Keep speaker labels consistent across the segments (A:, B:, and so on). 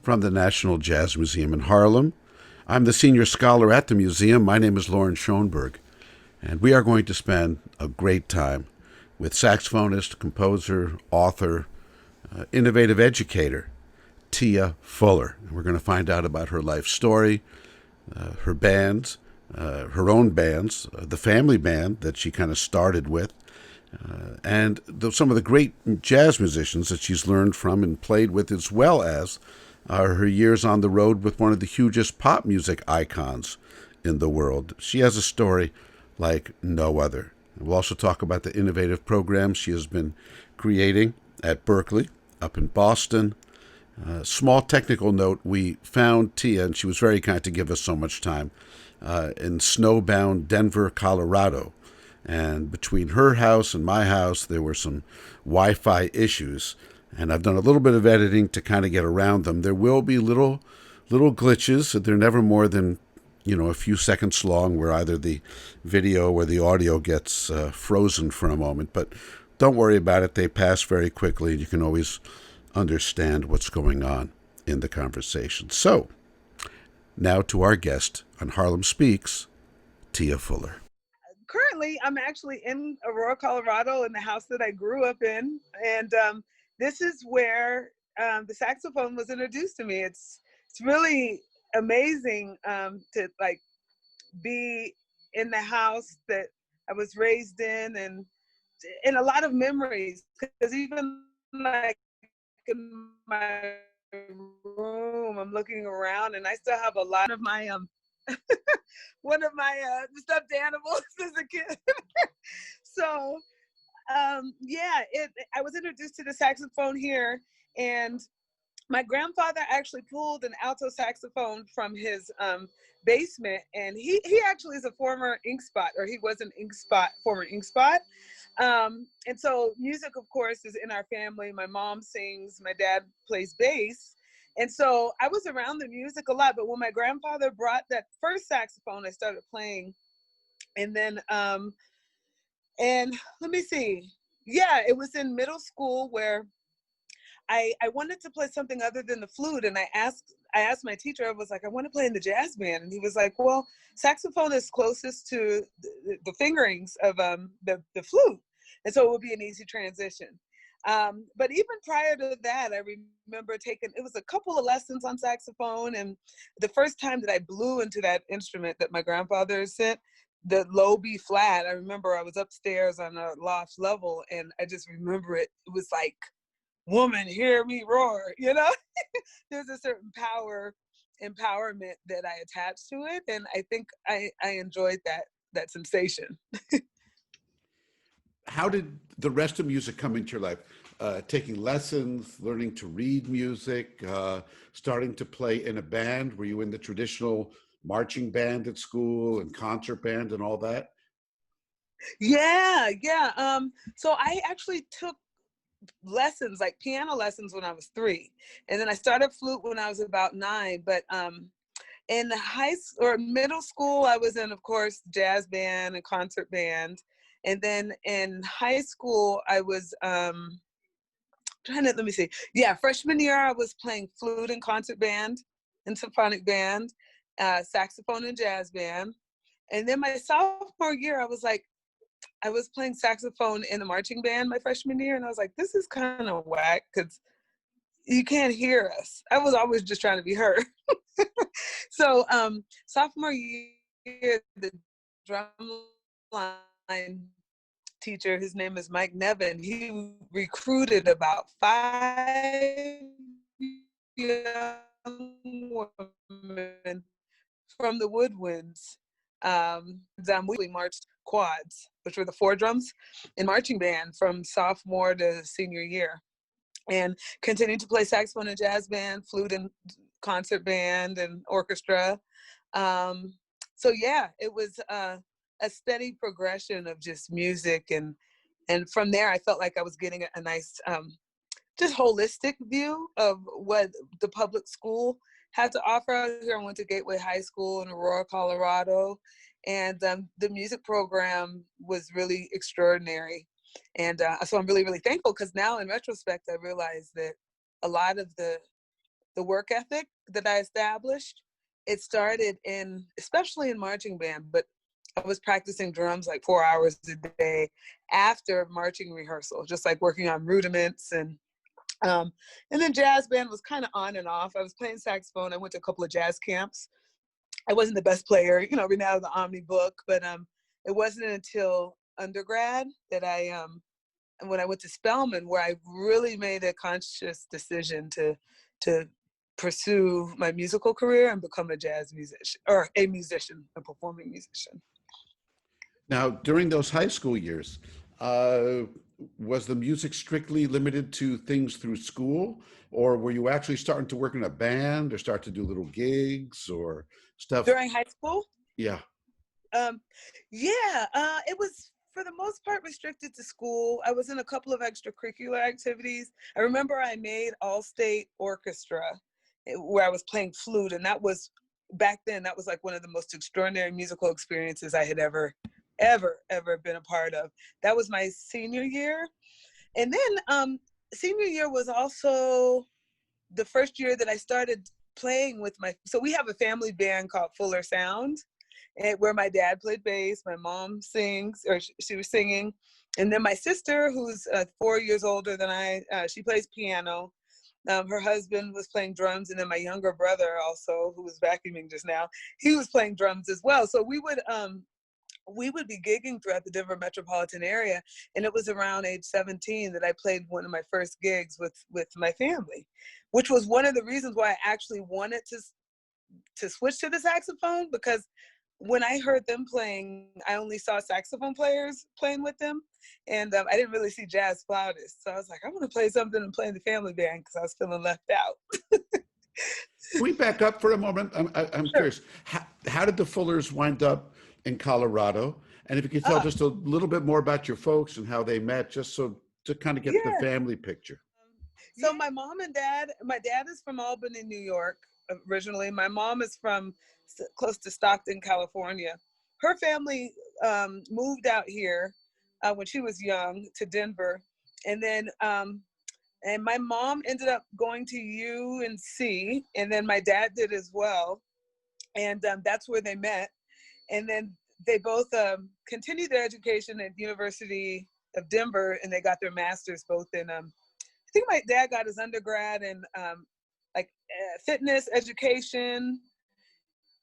A: From the National Jazz Museum in Harlem. I'm the senior scholar at the museum. My name is Lauren Schoenberg, and we are going to spend a great time with saxophonist, composer, author, innovative educator, Tia Fuller. And we're going to find out about her life story, her bands, her own bands, the family band that she kind of started with, and some of the great jazz musicians that she's learned from and played with, as well as her years on the road with one of the hugest pop music icons in the world. She has a story like no other. We'll also talk about the innovative programs she has been creating at Berkeley, up in Boston. Small technical note, we found Tia, and she was very kind to give us so much time, in snowbound Denver, Colorado. And between her house and my house, there were some Wi-Fi issues. And I've done a little bit of editing to kind of get around them. There will be little glitches. They're never more than, a few seconds long, where either the video or the audio gets frozen for a moment. But don't worry about it. They pass very quickly, and you can always understand what's going on in the conversation. So, now to our guest on Harlem Speaks, Tia Fuller.
B: Currently, I'm actually in Aurora, Colorado, in the house that I grew up in. And this is where the saxophone was introduced to me. It's really amazing to be in the house that I was raised in, and a lot of memories. Because even in my room, I'm looking around, and I still have a lot of my one of my stuffed animals as a kid. So. I was introduced to the saxophone here, and my grandfather actually pulled an alto saxophone from his basement, and he actually is a former ink spot, or he was an former ink spot. And so music, of course, is in our family. My mom sings, my dad plays bass. And so I was around the music a lot, but when my grandfather brought that first saxophone, I started playing. And then, and let me see. Yeah, it was in middle school where I wanted to play something other than the flute. And I asked my teacher, I was like, I want to play in the jazz band. And he was like, well, saxophone is closest to the fingerings of the flute. And so it would be an easy transition. But even prior to that, I remember it was a couple of lessons on saxophone. And the first time that I blew into that instrument that my grandfather sent, the low B flat, I remember I was upstairs on a loft level, and I just remember it was like, woman, hear me roar, There's a certain empowerment that I attached to it, and I think I enjoyed that sensation.
A: How did the rest of music come into your life? Taking lessons, learning to read music, starting to play in a band? Were you in the traditional marching band at school and concert band and all that?
B: Yeah. So I actually took lessons, like piano lessons, when I was 3. And then I started flute when I was about 9. But in middle school, I was in, of course, jazz band and concert band. And then in high school, I was freshman year, I was playing flute and concert band and symphonic band, saxophone and jazz band. And then my sophomore year, I was like, I was playing saxophone in the marching band my freshman year, and I was like, this is kind of whack because you can't hear us. I was always just trying to be heard. So sophomore year, the drum line teacher, his name is Mike Nevin, he recruited about 5 young women from the woodwinds. We marched quads, which were the 4 drums, in marching band from sophomore to senior year, and continued to play saxophone in jazz band, flute and concert band and orchestra. So yeah, it was a steady progression of just music, and from there I felt like I was getting a nice just holistic view of what the public school had to offer out here. I went to Gateway High School in Aurora, Colorado, and the music program was really extraordinary. And so I'm really, really thankful, because now in retrospect, I realize that a lot of the work ethic that I established, it started especially in marching band, but I was practicing drums like 4 hours a day after marching rehearsal, just like working on rudiments. And then jazz band was kind of on and off. I was playing saxophone. I went to a couple of jazz camps. I wasn't the best player, read out of the Omni book, but it wasn't until undergrad that when I went to Spelman, where I really made a conscious decision to pursue my musical career and become a jazz musician, or a musician, a performing musician.
A: Now, during those high school years, was the music strictly limited to things through school, or were you actually starting to work in a band or start to do little gigs or stuff?
B: During high school?
A: Yeah.
B: It was for the most part restricted to school. I was in a couple of extracurricular activities. I remember I made all-state orchestra where I was playing flute, and that was, back then, that was like one of the most extraordinary musical experiences I had ever been a part of. That was my senior year. And then senior year was also the first year that I started playing with so we have a family band called Fuller Sound, where my dad played bass, my mom sings, or she was singing. And then my sister, who's 4 years older than I, she plays piano. Her husband was playing drums. And then my younger brother also, who was vacuuming just now, he was playing drums as well. So we would be gigging throughout the Denver metropolitan area. And it was around age 17 that I played one of my first gigs with my family, which was one of the reasons why I actually wanted to switch to the saxophone, because when I heard them playing, I only saw saxophone players playing with them. And I didn't really see jazz flautists. So I was like, I want to play something and play in the family band, because I was feeling left out.
A: Can we back up for a moment? I'm
B: Sure.
A: curious. How did the Fullers wind up in Colorado? And if you could tell just a little bit more about your folks and how they met, just so to kind of get the family picture.
B: So my mom and dad, my dad is from Albany, New York, originally. My mom is from close to Stockton, California. Her family moved out here when she was young to Denver. And then and my mom ended up going to UNC, and then my dad did as well. And that's where they met. And then they both continued their education at University of Denver, and they got their masters both in, I think my dad got his undergrad in fitness education,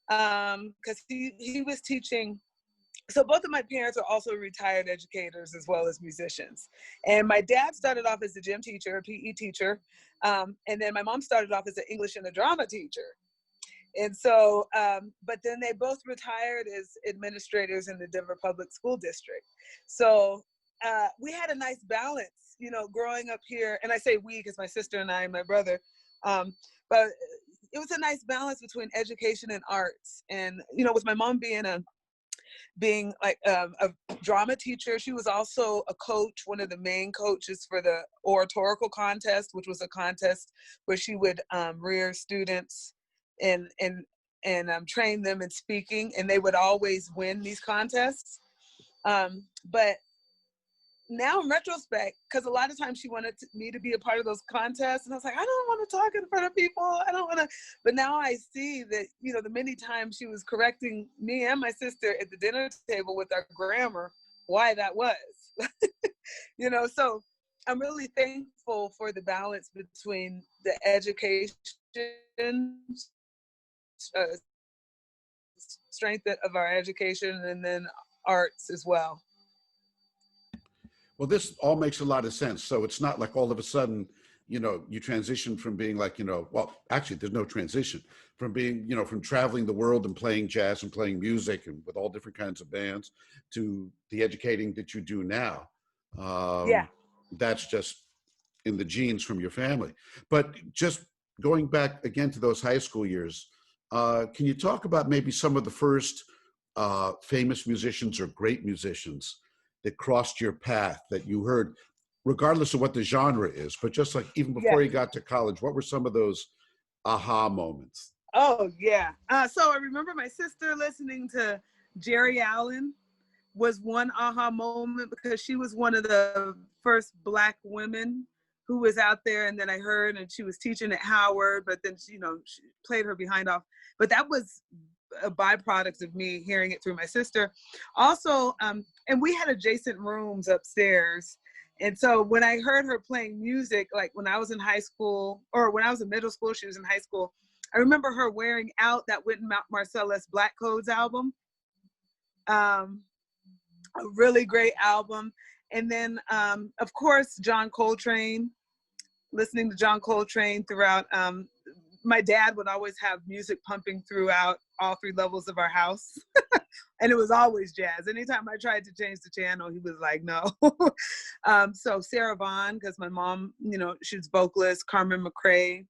B: because he was teaching. So both of my parents are also retired educators as well as musicians. And my dad started off as a gym teacher, a PE teacher. And then my mom started off as an English and a drama teacher. And so, but then they both retired as administrators in the Denver Public School District. So we had a nice balance, growing up here. And I say we because my sister and I and my brother, but it was a nice balance between education and arts. And, with my mom being a drama teacher, she was also a coach, one of the main coaches for the oratorical contest, which was a contest where she would rear students and train them in speaking, and they would always win these contests. But now in retrospect, because a lot of times she wanted me to be a part of those contests, and I was like, I don't want to talk in front of people. I don't want to. But now I see that, the many times she was correcting me and my sister at the dinner table with our grammar why that was. You know, so I'm really thankful for the balance between the education, uh, strength of our education, and then arts as well.
A: Well, this all makes a lot of sense. So it's not like all of a sudden, you know, you transition from being like, you know, well, actually, there's no transition from being, you know, from traveling the world and playing jazz and playing music and with all different kinds of bands to the educating that you do now.
B: Yeah.
A: That's just in the genes from your family. But just going back again to those high school years, can you talk about maybe some of the first famous musicians or great musicians that crossed your path that you heard, regardless of what the genre is, but just like even before
B: Yeah.
A: you got to college, what were some of those aha moments?
B: Oh, yeah. So I remember my sister listening to Jerry Allen was one aha moment, because she was one of the first Black women who was out there. And then I heard, and she was teaching at Howard, but then she, you know, she played her behind off. But that was a byproduct of me hearing it through my sister. Also, and we had adjacent rooms upstairs. And so when I heard her playing music, like when I was in high school, or when I was in middle school, she was in high school, I remember her wearing out that Wynton Marsalis Black Codes album. A really great album. And then, of course, John Coltrane, listening to John Coltrane throughout. My dad would always have music pumping throughout all three levels of our house. And it was always jazz. Anytime I tried to change the channel, he was like, no. So Sarah Vaughan, because my mom, you know, she was vocalist, Carmen McRae.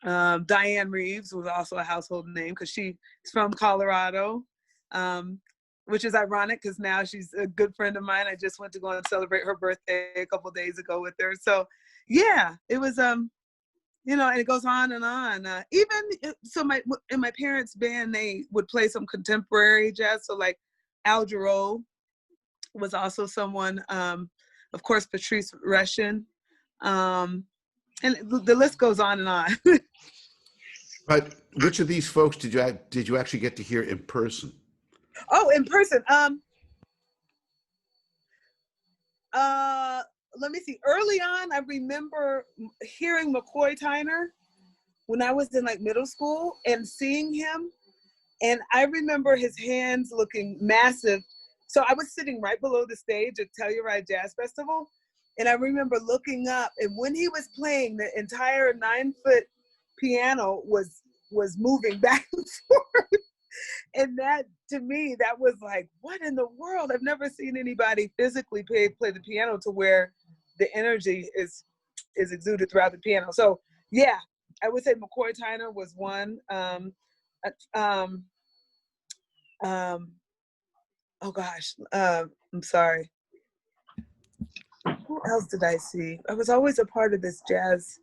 B: Diane Reeves was also a household name because she's from Colorado, which is ironic because now she's a good friend of mine. I just went to go and celebrate her birthday a couple days ago with her. So yeah, it was, you know, and it goes on and on. So in my parents' band, they would play some contemporary jazz. So like Al Jarreau was also someone, of course, Patrice Rushen, and the list goes on and on.
A: But which of these folks did you actually get to hear in person?
B: Oh, in person. Let me see. Early on, I remember hearing McCoy Tyner when I was in like middle school and seeing him. And I remember his hands looking massive. So I was sitting right below the stage at Telluride Jazz Festival. And I remember looking up, and when he was playing, the entire 9-foot piano was moving back and forth. And that, to me, that was like, what in the world? I've never seen anybody physically play the piano to where the energy is exuded throughout the piano. So yeah, I would say McCoy Tyner was one. Oh gosh, I'm sorry. Who else did I see? I was always a part of this jazz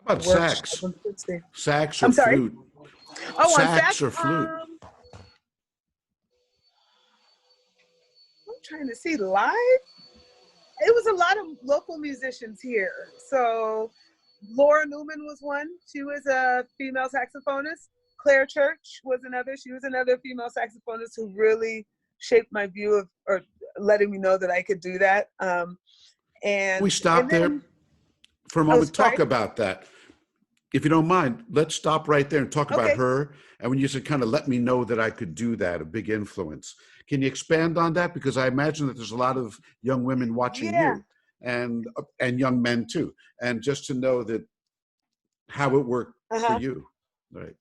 A: How about
B: workshop.
A: sax?
B: Let's see.
A: Sax or
B: I'm sorry.
A: flute?
B: Oh, on
A: Sax
B: sax.
A: or flute?
B: I'm trying to see live. It was a lot of local musicians here. So Laura Newman was one. She was a female saxophonist. Claire Church was another. She was another female saxophonist who really shaped my view of, or letting me know that I could do that.
A: We stop there for a moment. Talk about that. If you don't mind, let's stop right there and talk about her. And when you said kind of let me know that I could do that, a big influence. Can you expand on that? Because I imagine that there's a lot of young women watching you and young men too. And just to know that how it worked for you. Right.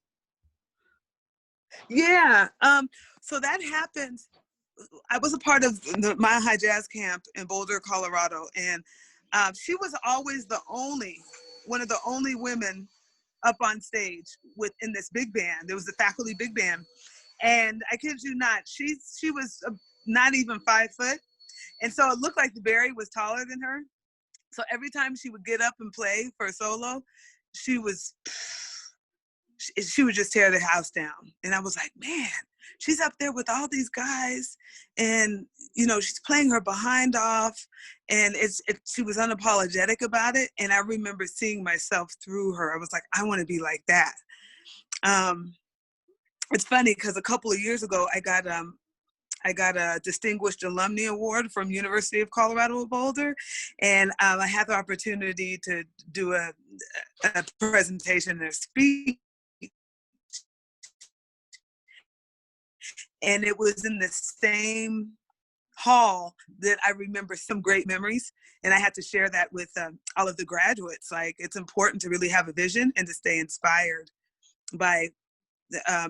B: Yeah. So that happened. I was a part of the Mile High Jazz Camp in Boulder, Colorado. And she was always one of the only women up on stage in this big band. There was the faculty big band. And I kid you not, she was not even 5 foot. And so it looked like the Barry was taller than her. So every time she would get up and play for a solo, she would just tear the house down. And I was like, man, she's up there with all these guys, and you know, she's playing her behind off, and she was unapologetic about it. And I remember seeing myself through her. I was like, I want to be like that. It's funny because a couple of years ago, I got I got a Distinguished Alumni Award from University of Colorado at Boulder. And I had the opportunity to do a presentation and a speech. And it was in the same hall that I remember some great memories. And I had to share that with all of the graduates. Like, it's important to really have a vision and to stay inspired by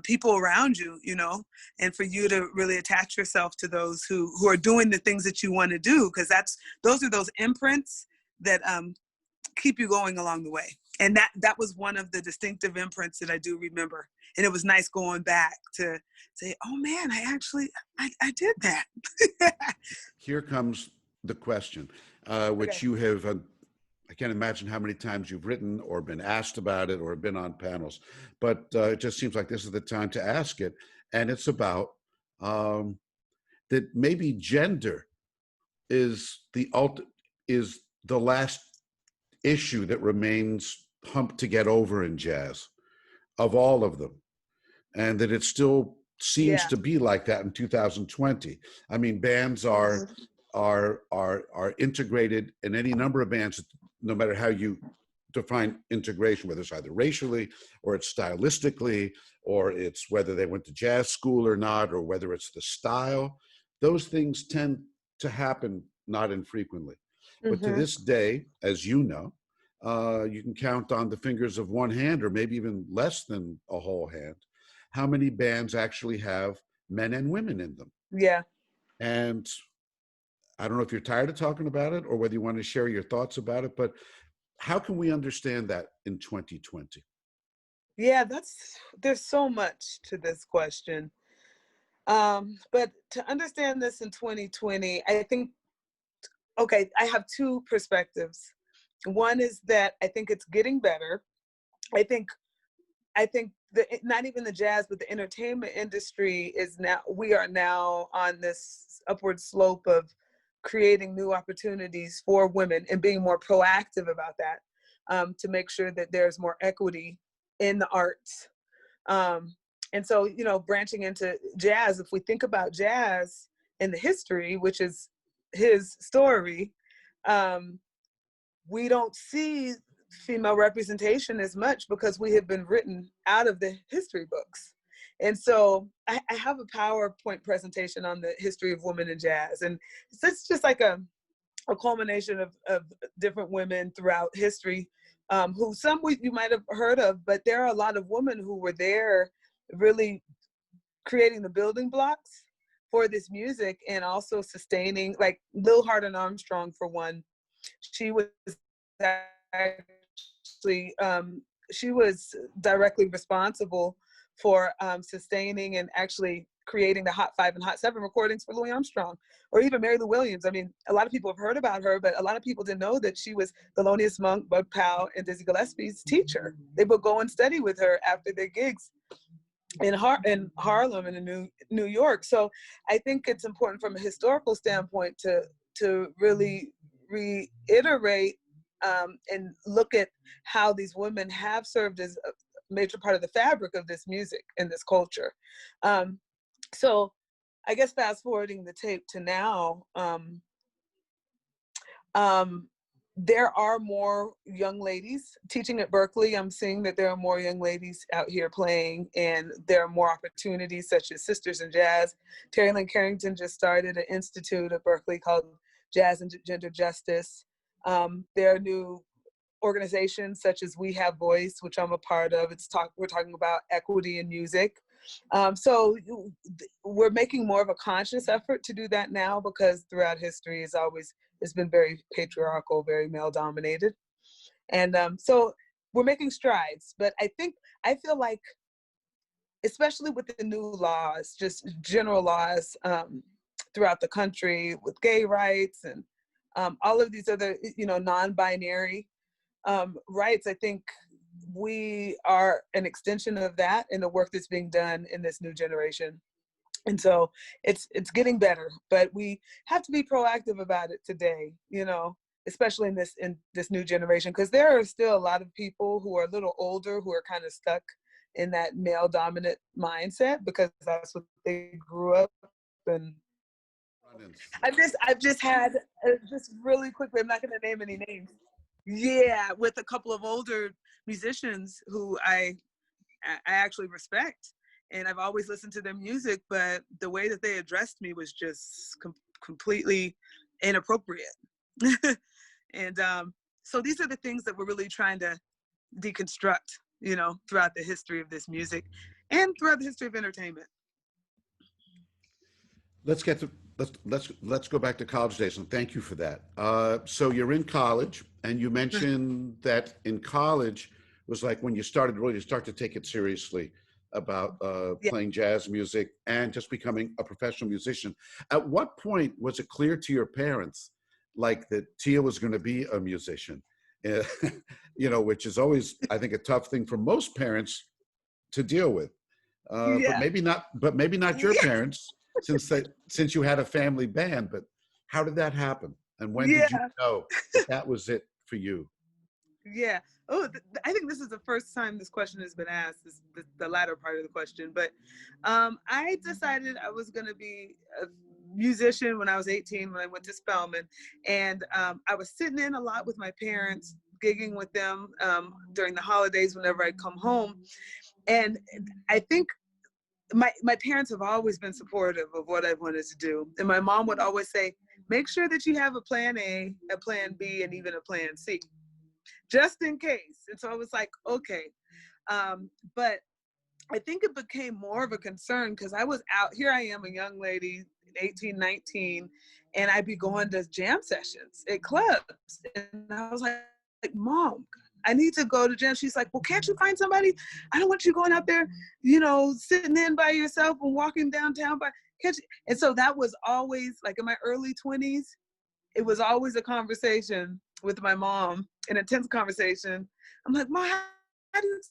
B: people around you, you know, and for you to really attach yourself to those who are doing the things that you want to do, because those are those imprints that keep you going along the way. And that was one of the distinctive imprints that I do remember. And it was nice going back to say, oh man, I did that.
A: Here comes the question, which
B: Okay.
A: you have, I can't imagine how many times you've written or been asked about it or been on panels, but it just seems like this is the time to ask it. And it's about that maybe gender is the last issue that remains hump to get over in jazz of all of them, and that it still seems to be like that in 2020. I mean, bands are integrated in any number of bands, no matter how you define integration, whether it's either racially or it's stylistically, or it's whether they went to jazz school or not, or whether it's the style. Those things tend to happen not infrequently. But to this day, as you know, you can count on the fingers of one hand, or maybe even less than a whole hand, how many bands actually have men and women in them.
B: Yeah.
A: And I don't know if you're tired of talking about it or whether you want to share your thoughts about it, but how can we understand that in 2020?
B: Yeah, there's so much to this question. But to understand this in 2020, I think, okay, I have two perspectives. One is that I think it's getting better. I think not even the jazz, but the entertainment industry we are now on this upward slope of creating new opportunities for women and being more proactive about that, to make sure that there's more equity in the arts. And so, you know, branching into jazz, if we think about jazz and the history, which is his story, we don't see female representation as much because we have been written out of the history books. And so I have a PowerPoint presentation on the history of women in jazz. And it's just like a culmination of different women throughout history, who you might have heard of, but there are a lot of women who were there really creating the building blocks for this music, and also sustaining, like Lil Hart Armstrong, for one. She was actually, she was directly responsible for sustaining and actually creating the Hot 5 and Hot 7 recordings for Louis Armstrong, or even Mary Lou Williams. I mean, a lot of people have heard about her, but a lot of people didn't know that she was Thelonious Monk, Bud Powell, and Dizzy Gillespie's teacher. They would go and study with her after their gigs in Harlem and in New York. So I think it's important from a historical standpoint to really reiterate and look at how these women have served as a major part of the fabric of this music and this culture. So I guess fast forwarding the tape to now, there are more young ladies teaching at Berklee. I'm seeing that there are more young ladies out here playing, and there are more opportunities such as Sisters in Jazz. Terry Lynn Carrington just started an institute at Berklee called Jazz and Gender Justice. There are new organizations such as We Have Voice, which I'm a part of. We're talking about equity in music. So we're making more of a conscious effort to do that now, because throughout history it's been very patriarchal, very male dominated. And so we're making strides, but I feel like, especially with the new laws, just general laws throughout the country with gay rights and all of these other, non-binary rights, I think we are an extension of that in the work that's being done in this new generation. And so it's getting better, but we have to be proactive about it today, especially in this new generation, because there are still a lot of people who are a little older who are kind of stuck in that male dominant mindset, because that's what they grew up and
A: Run-ins.
B: I've just had just really quickly. I'm not going to name any names. Yeah, with a couple of older musicians who I actually respect, and I've always listened to their music, but the way that they addressed me was just completely inappropriate. And so these are the things that we're really trying to deconstruct, throughout the history of this music and throughout the history of entertainment.
A: Let's get to let's go back to college days, and thank you for that. So you're in college, and you mentioned that in college was like when you started really to start to take it seriously about
B: Yeah.
A: playing jazz music and just becoming a professional musician. At what point was it clear to your parents, like that Tia was going to be a musician? Uh, which is always, I think, a tough thing for most parents to deal with. But
B: Yeah.
A: maybe not. But maybe not your
B: Yeah.
A: parents, since you had a family band. But how did that happen? And when did you
B: Yeah.
A: know that that was it for you?
B: Yeah. Oh, I think this is the first time this question has been asked, the latter part of the question. But I decided I was going to be a musician when I was 18, when I went to Spelman. And I was sitting in a lot with my parents, gigging with them during the holidays whenever I'd come home. And I think my parents have always been supportive of what I wanted to do. And my mom would always say, make sure that you have a plan A, a plan B, and even a plan C, just in case. And so I was like, okay. But I think it became more of a concern because I was out here. I am a young lady, 18, 19, and I'd be going to jam sessions at clubs. And I was like, Mom, I need to go to jam. She's like, well, can't you find somebody? I don't want you going out there, sitting in by yourself and walking downtown. Can't you? And so that was always, like, in my early 20s, it was always a conversation with my mom, an intense conversation. I'm like, Mom, how do you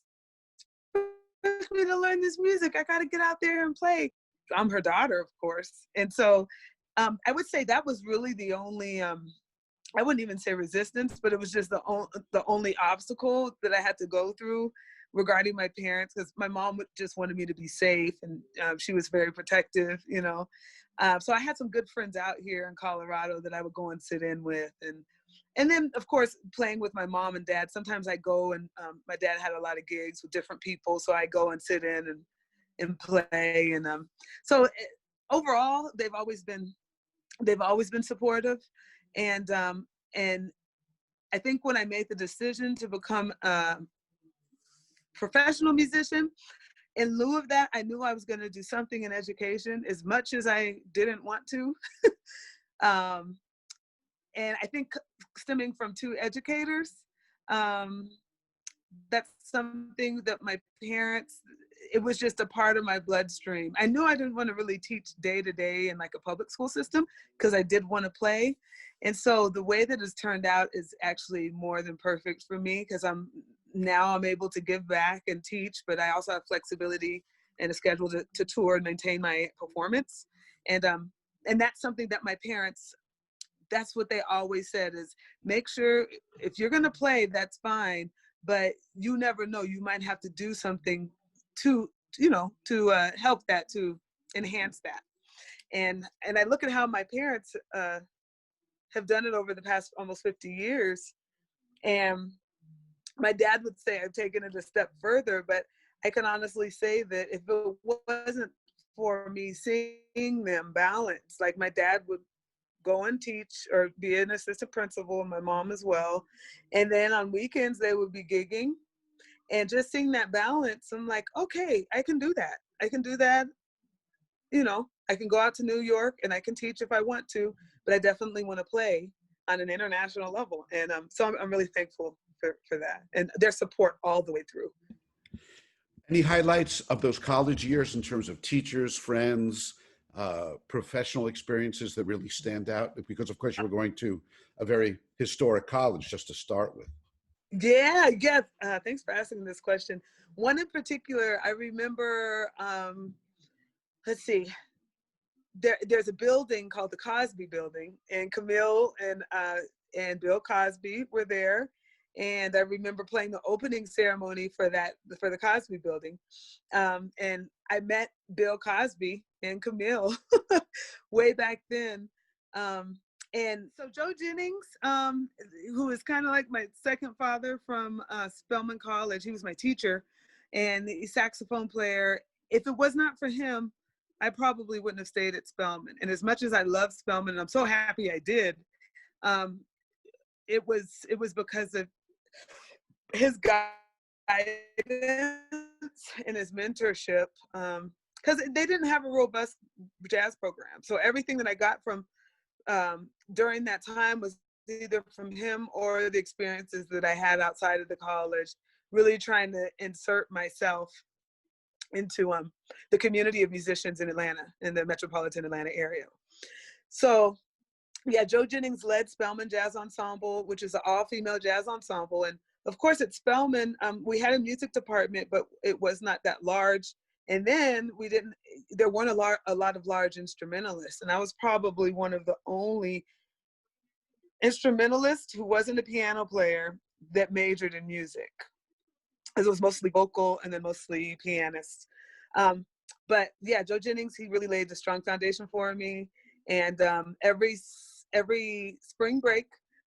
B: expect me to learn this music? I got to get out there and play. I'm her daughter, of course. And so I would say that was really the only, I wouldn't even say resistance, but it was just the only obstacle that I had to go through regarding my parents, because my mom just wanted me to be safe, and she was very protective, so I had some good friends out here in Colorado that I would go and sit in with, and then of course playing with my mom and dad. Sometimes I go and my dad had a lot of gigs with different people, so I go and sit in and play, and so overall they've always been supportive, and and I think when I made the decision to become a professional musician, in lieu of that, I knew I was going to do something in education, as much as I didn't want to. um, and I think stemming from two educators, um, that's something that my parents, it was just a part of my bloodstream. I knew I didn't want to really teach day to day in like a public school system, because I did want to play. And so the way that it's turned out is actually more than perfect for me, because I'm able to give back and teach, but I also have flexibility and a schedule to tour and maintain my performance. And that's something that my parents, that's what they always said, is make sure if you're going to play, that's fine, but you never know, you might have to do something to help that, to enhance that. And I look at how my parents have done it over the past almost 50 years, and my dad would say I've taken it a step further, but I can honestly say that if it wasn't for me seeing them balance, like my dad would go and teach or be an assistant principal, and my mom as well. And then on weekends, they would be gigging. And just seeing that balance, I'm like, okay, I can do that. I can do that. I can go out to New York and I can teach if I want to, but I definitely want to play on an international level. And so I'm really thankful for that and their support all the way through.
A: Any highlights of those college years in terms of teachers, friends, professional experiences that really stand out? Because of course you were going to a very historic college just to start with.
B: Yeah. Thanks for asking this question. One in particular, I remember, let's see, there's a building called the Cosby Building, and Camille and Bill Cosby were there. And I remember playing the opening ceremony for the Cosby Building. And I met Bill Cosby and Camille way back then. And so Joe Jennings, who is kind of like my second father from Spelman College, he was my teacher and the saxophone player. If it was not for him, I probably wouldn't have stayed at Spelman. And as much as I love Spelman, and I'm so happy I did, it was because of his guidance and his mentorship, because they didn't have a robust jazz program. So everything that I got from during that time was either from him or the experiences that I had outside of the college, really trying to insert myself into the community of musicians in Atlanta, in the metropolitan Atlanta area. So yeah, Joe Jennings led Spelman Jazz Ensemble, which is an all-female jazz ensemble. And of course at Spelman, we had a music department, but it was not that large. And then there weren't a lot of large instrumentalists. And I was probably one of the only instrumentalists who wasn't a piano player that majored in music. Because it was mostly vocal and then mostly pianists. But yeah, Joe Jennings, he really laid a strong foundation for me. And every spring break,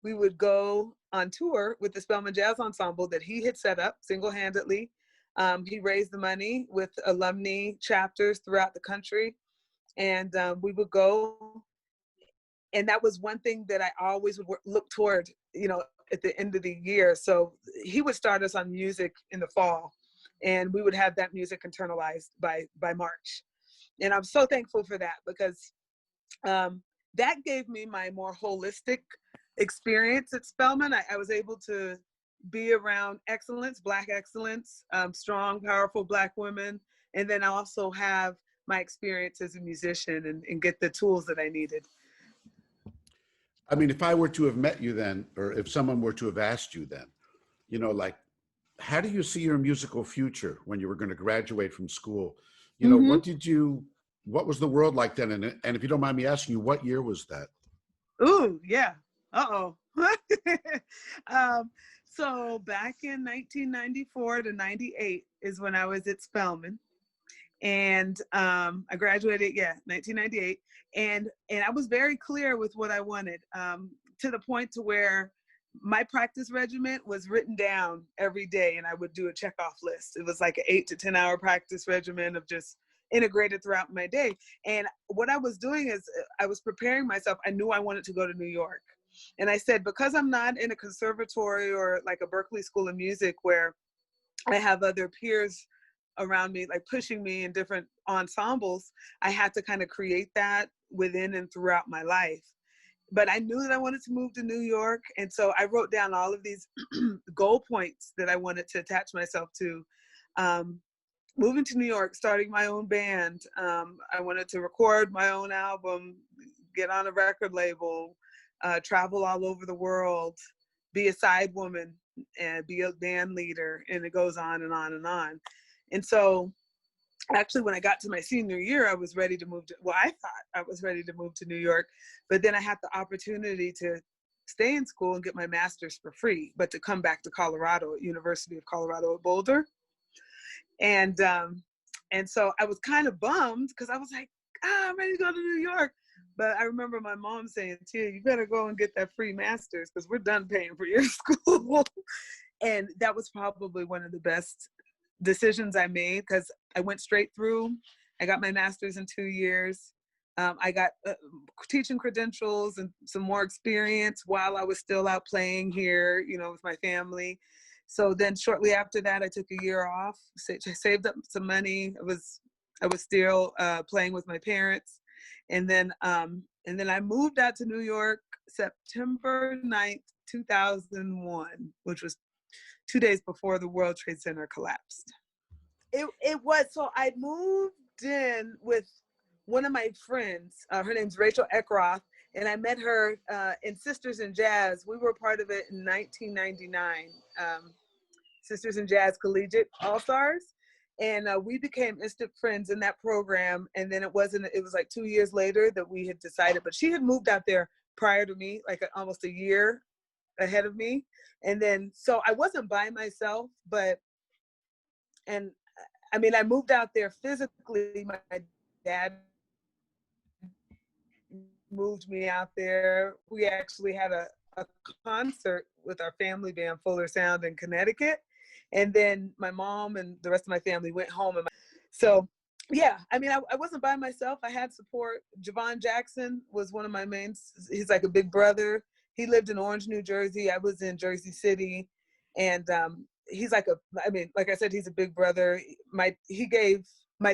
B: we would go on tour with the Spelman Jazz Ensemble that he had set up single-handedly. He raised the money with alumni chapters throughout the country. And we would go. And that was one thing that I always would look toward, at the end of the year. So he would start us on music in the fall, and we would have that music internalized by March. And I'm so thankful for that, because that gave me my more holistic experience at Spelman. I was able to be around excellence, Black excellence, strong, powerful Black women, and then I also have my experience as a musician and get the tools that I needed.
A: I mean, if I were to have met you then, or if someone were to have asked you then, like, how do you see your musical future when you were going to graduate from school? What was the world like then? And if you don't mind me asking you, what year was that?
B: Ooh, yeah. Uh-oh. So back in 1994 to 98 is when I was at Spelman. And I graduated, 1998. And I was very clear with what I wanted, to the point to where my practice regimen was written down every day, and I would do a checkoff list. It was like an 8 to 10 hour practice regimen of just integrated throughout my day. And what I was doing is I was preparing myself. I knew I wanted to go to New York. And I said, because I'm not in a conservatory or like a Berklee School of Music where I have other peers around me, like pushing me in different ensembles, I had to kind of create that within and throughout my life. But I knew that I wanted to move to New York. And so I wrote down all of these goal points that I wanted to attach myself to. Moving to New York, starting my own band. I wanted to record my own album, get on a record label, travel all over the world, be a side woman, and be a band leader, and it goes on and on and on. And so actually when I got to my senior year, I was ready to move I thought I was ready to move to New York, but then I had the opportunity to stay in school and get my master's for free, but to come back to Colorado, at University of Colorado at Boulder. And so I was kind of bummed, because I was like, I'm ready to go to New York. But I remember my mom saying, Tia, you better go and get that free master's, because we're done paying for your school. And that was probably one of the best decisions I made, because I went straight through. I got my master's in 2 years. I got teaching credentials and some more experience while I was still out playing here, with my family. So then shortly after that, I took a year off, saved up some money. I was still playing with my parents. And then I moved out to New York September 9th, 2001, which was 2 days before the World Trade Center collapsed. It was, so I moved in with one of my friends. Her name's Rachel Eckroth, and I met her in Sisters in Jazz. We were part of it in 1999, Sisters in Jazz Collegiate All-Stars. And we became instant friends in that program. And then it was like 2 years later that we had decided, but she had moved out there prior to me, like almost a year ahead of me. And then, so I wasn't by myself, and I mean, I moved out there physically. My dad moved me out there. We actually had a concert with our family band, Fuller Sound in Connecticut. And then my mom and the rest of my family went home. So yeah, I mean, I wasn't by myself. I had support. Javon Jackson was one of my mains. He's like a big brother. He lived in Orange, New Jersey. I was in Jersey City. And he's like I mean, like I said, he's a big brother. My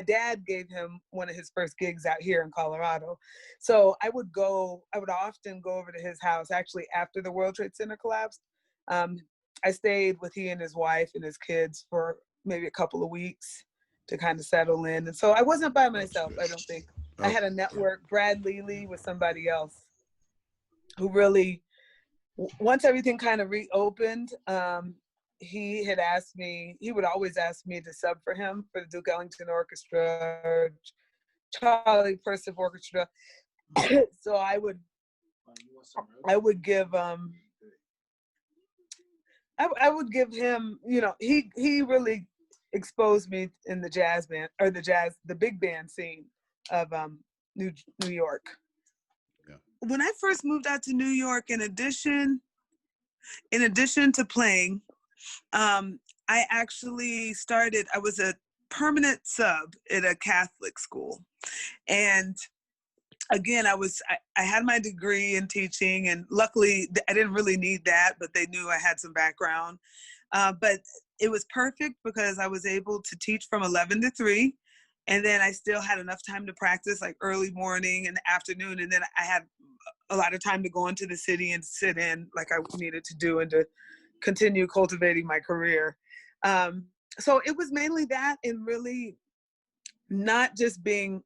B: dad gave him one of his first gigs out here in Colorado. So I would often go over to his house, actually after the World Trade Center collapsed. I stayed with he and his wife and his kids for maybe a couple of weeks to kind of settle in. And so I wasn't by myself, I don't think. I had a network. Brad Lely was somebody else who really, once everything kind of reopened, he would always ask me to sub for him for the Duke Ellington Orchestra, Charlie Persif Orchestra. So I would give I would give him, you know, he really exposed me in the jazz band, or the big band scene of New York. Yeah. When I first moved out to New York, in addition to playing, I actually I was a permanent sub at a Catholic school. And again, I had my degree in teaching, and luckily I didn't really need that, but they knew I had some background. But it was perfect because I was able to teach from 11 to 3. And then I still had enough time to practice, like early morning and afternoon. And then I had a lot of time to go into the city and sit in like I needed to do, and to continue cultivating my career. So it was mainly that, and really not just playing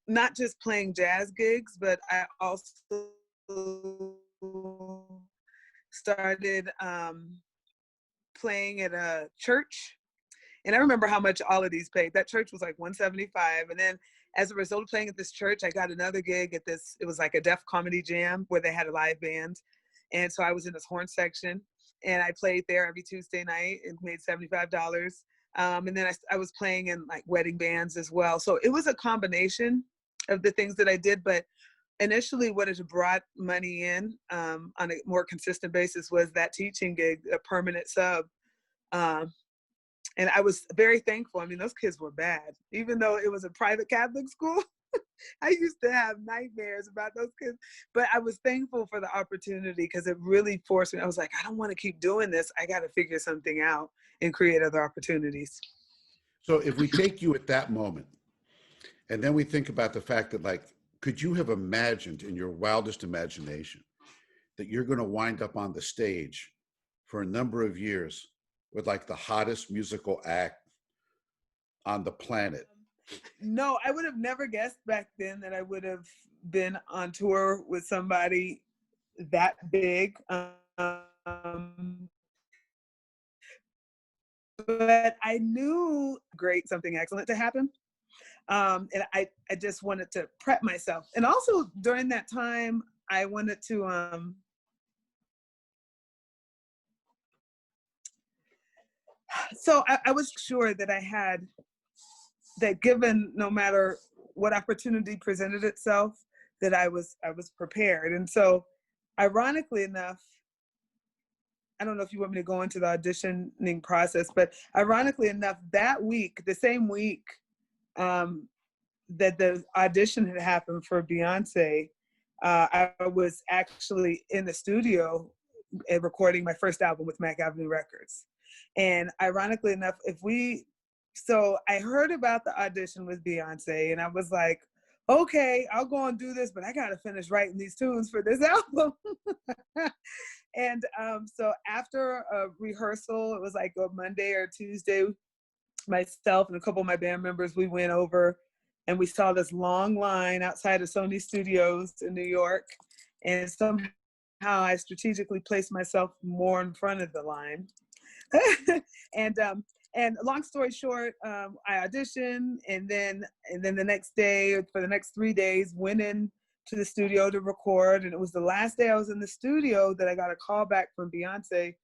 B: jazz gigs, but I also started playing at a church. And I remember how much all of these paid. That church was like $175. And then as a result of playing at this church, I got another gig at this, it was like a deaf comedy jam where they had a live band. And so I was in this horn section, and I played there every Tuesday night and made $75. And then I was playing in like wedding bands as well. So it was a combination of the things that I did. But initially what has brought money in on a more consistent basis was that teaching gig, a permanent sub. And I was very thankful. I mean, those kids were bad. Even though it was a private Catholic school, I used to have nightmares about those kids. But I was thankful for the opportunity, because it really forced me. I was like, I don't want to keep doing this. I got to figure something out and create other opportunities.
A: So if we take you at that moment, and then we think about the fact that, like, could you have imagined in your wildest imagination that you're going to wind up on the stage for a number of years with like the hottest musical act on the planet?
B: No, I would have never guessed back then that I would have been on tour with somebody that big. But I knew something excellent to happen. And I just wanted to prep myself. And also during that time, I wanted to, so I was sure that that given no matter what opportunity presented itself, that I was prepared. And so ironically enough, I don't know if you want me to go into the auditioning process, but ironically enough, that week, the same week that the audition had happened for Beyoncé, I was actually in the studio recording my first album with Mac Avenue Records. And ironically enough, so I heard about the audition with Beyoncé, and I was like, okay, I'll go and do this, but I got to finish writing these tunes for this album. And so after a rehearsal, it was like a Monday or Tuesday, myself and a couple of my band members, we went over and we saw this long line outside of Sony Studios in New York. And somehow I strategically placed myself more in front of the line. And long story short, I auditioned, and then the next day, for the next 3 days, went in to the studio to record. And it was the last day I was in the studio that I got a call back from Beyonce's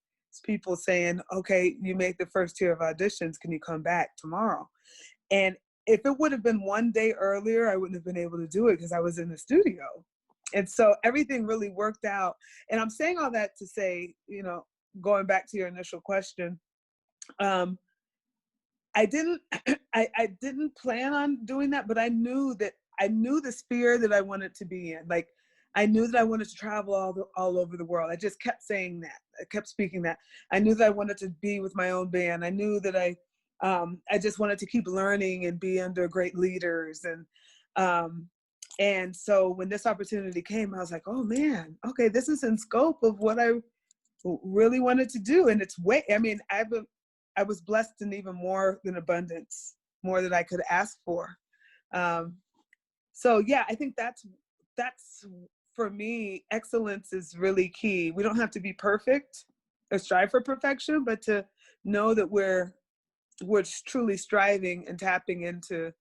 B: people saying, okay, you made the first tier of auditions. Can you come back tomorrow? And if it would have been one day earlier, I wouldn't have been able to do it because I was in the studio. And so everything really worked out. And I'm saying all that to say, you know, going back to your initial question, I didn't plan on doing that, but I knew the sphere that I wanted to be in. Like, I knew that I wanted to travel all over the world. I just kept saying that. I kept speaking that. I knew that I wanted to be with my own band. I knew that I just wanted to keep learning and be under great leaders. And so when this opportunity came, I was like, oh man, okay, this is in scope of what I really wanted to do. And it's I was blessed in even more than abundance, more than I could ask for. So yeah, I think that's for me, excellence is really key. We don't have to be perfect or strive for perfection, but to know that we're truly striving and tapping into